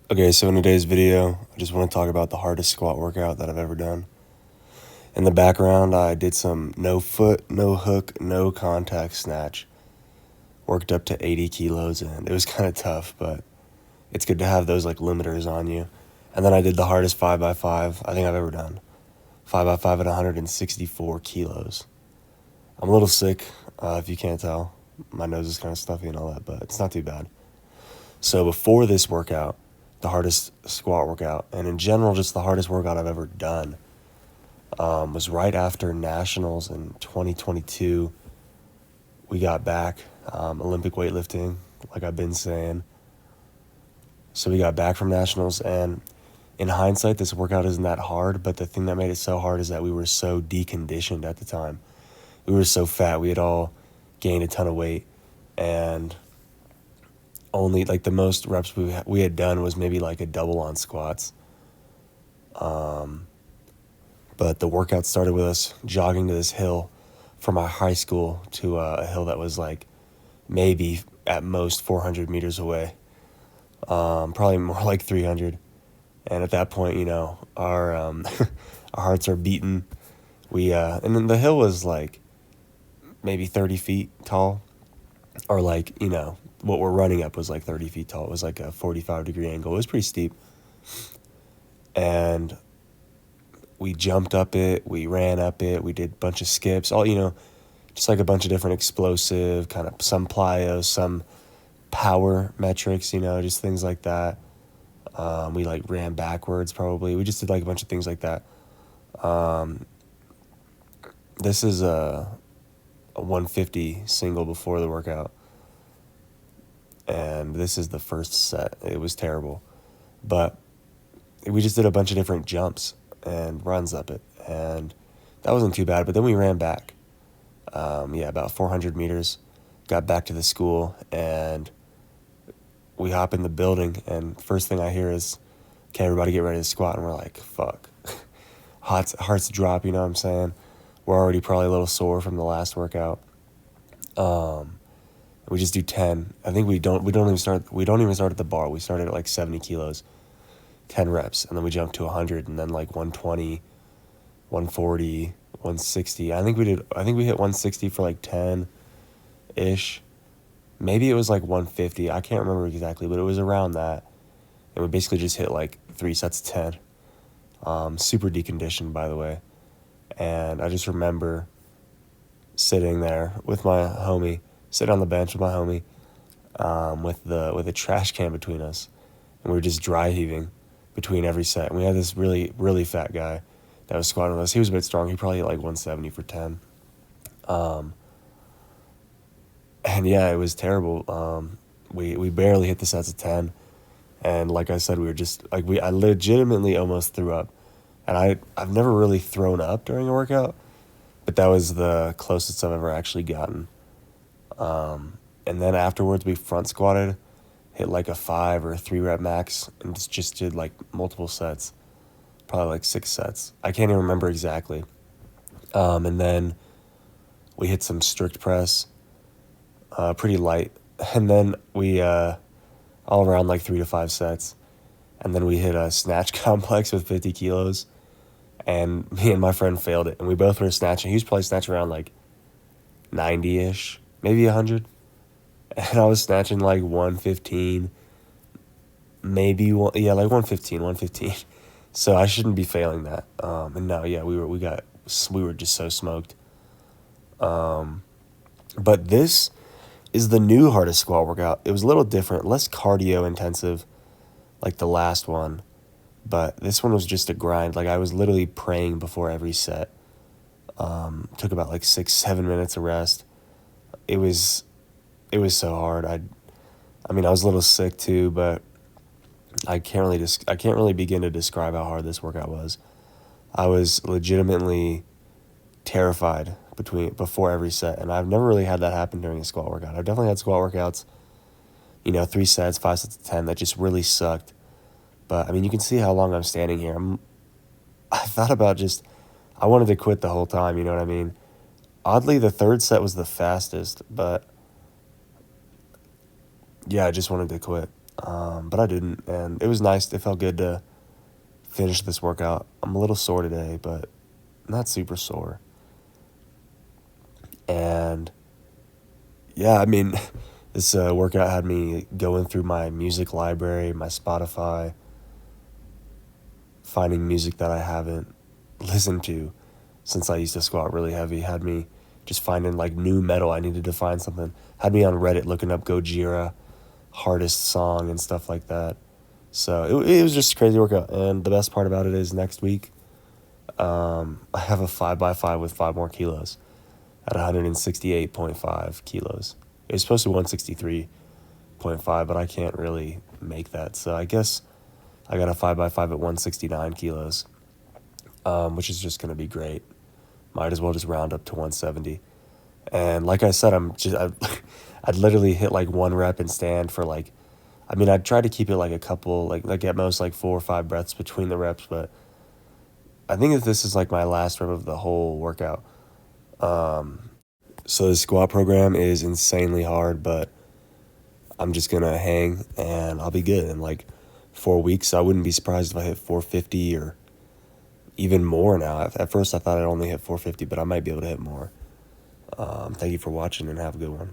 Okay, so in today's video, I just want to talk about the hardest squat workout that I've ever done. In the background, I did some no foot, no hook, no contact snatch. Worked up to 80 kilos, and it was kind of tough, but it's good to have those like limiters on you. And then I did the hardest 5x5 I think I've ever done. 5x5 at 164 kilos. I'm a little sick, if you can't tell. My nose is kind of stuffy and all that, but it's not too bad. So before this workout, the hardest squat workout, and in general, just the hardest workout I've ever done, was right after Nationals in 2022. We got back, Olympic weightlifting, like I've been saying. So we got back from Nationals, and in hindsight, this workout isn't that hard, but the thing that made it so hard is that we were so deconditioned at the time. We were so fat. We had all gained a ton of weight, and only like the most reps we had done was maybe like a double on squats. But the workout started with us jogging to this hill from our high school to a hill that was like maybe at most 400 meters away, probably more like 300. And at that point, our our hearts are beating. And then the hill was like maybe 30 feet tall, or like what we're running up was like 30 feet tall. It was like a 45-degree angle. It was pretty steep, and we jumped up it, we ran up it, we did a bunch of skips, all, just like a bunch of different explosive, kind of some plyo, some power metrics, just things like that. We like ran backwards probably. We just did like a bunch of things like that. This is a 150 single before the workout. And this is the first set. It was terrible. But we just did a bunch of different jumps and runs up it, and that wasn't too bad. But then we ran back, about 400 meters, got back to the school, and we hop in the building, and first thing I hear is, okay, everybody get ready to squat, and we're like, fuck. Hearts drop, you know what I'm saying? We're already probably a little sore from the last workout. We just do 10. I think we don't even start at the bar. We started at like 70 kilos. 10 reps, and then we jumped to 100, and then like 120, 140, 160. I think we hit 160 for like 10-ish. Maybe it was like 150. I can't remember exactly, but it was around that. And we basically just hit like 3 sets of 10. Super deconditioned, by the way. And I just remember sitting there with my homie, sitting on the bench with my homie, with a trash can between us, and we were just dry heaving between every set. And we had this really, really fat guy that was squatting with us. He was a bit strong. He probably hit like 170 for 10. And yeah, it was terrible. We barely hit the sets of 10. And like I said, we were just like, I legitimately almost threw up. And I've never really thrown up during a workout, but that was the closest I've ever actually gotten. And then afterwards we front squatted, hit like a 5 or a 3 rep max, and just did like multiple sets, probably like 6 sets. I can't even remember exactly. And then we hit some strict press, pretty light. And then we, all around like 3 to 5 sets. And then we hit a snatch complex with 50 kilos. And me and my friend failed it. And we both were snatching. He was probably snatching around like 90-ish, maybe 100. And I was snatching like 115, maybe like 115. So I shouldn't be failing that. And no, yeah, we were just so smoked. But this is the new hardest squat workout. It was a little different, less cardio intensive, like the last one. But this one was just a grind. Like I was literally praying before every set. Took about like 6-7 minutes of rest. It was so hard. I was a little sick too, but I can't really begin to describe how hard this workout was. I was legitimately terrified before every set, and I've never really had that happen during a squat workout. I've definitely had squat workouts, 3 sets, 5 sets of 10 that just really sucked. But you can see how long I'm standing here. I thought about I wanted to quit the whole time, you know what I mean? Oddly, the 3rd set was the fastest, but yeah, I just wanted to quit. but I didn't, and it was nice. It felt good to finish this workout. I'm a little sore today, but not super sore. And yeah, I mean, this workout had me going through my music library, my Spotify, finding music that I haven't listened to since I used to squat really heavy. Had me just finding like new metal. I needed to find something. Had me on Reddit looking up Gojira, hardest song and stuff like that. So it was just a crazy workout. And the best part about it is next week, I have a 5x5 with 5 more kilos at 168.5 kilos. It was supposed to be 163.5, but I can't really make that. So I guess I got a 5x5 at 169 kilos, which is just going to be great. Might as well just round up to 170. And like I said, I'd literally hit like one rep and stand for like, I mean, I'd try to keep it like a couple, like at most like 4 or 5 breaths between the reps, but I think that this is like my last rep of the whole workout. So the squat program is insanely hard, but I'm just gonna hang and I'll be good in like 4 weeks. I wouldn't be surprised if I hit 450 or even more now. At first I thought I'd only hit 450, but I might be able to hit more. Thank you for watching and have a good one.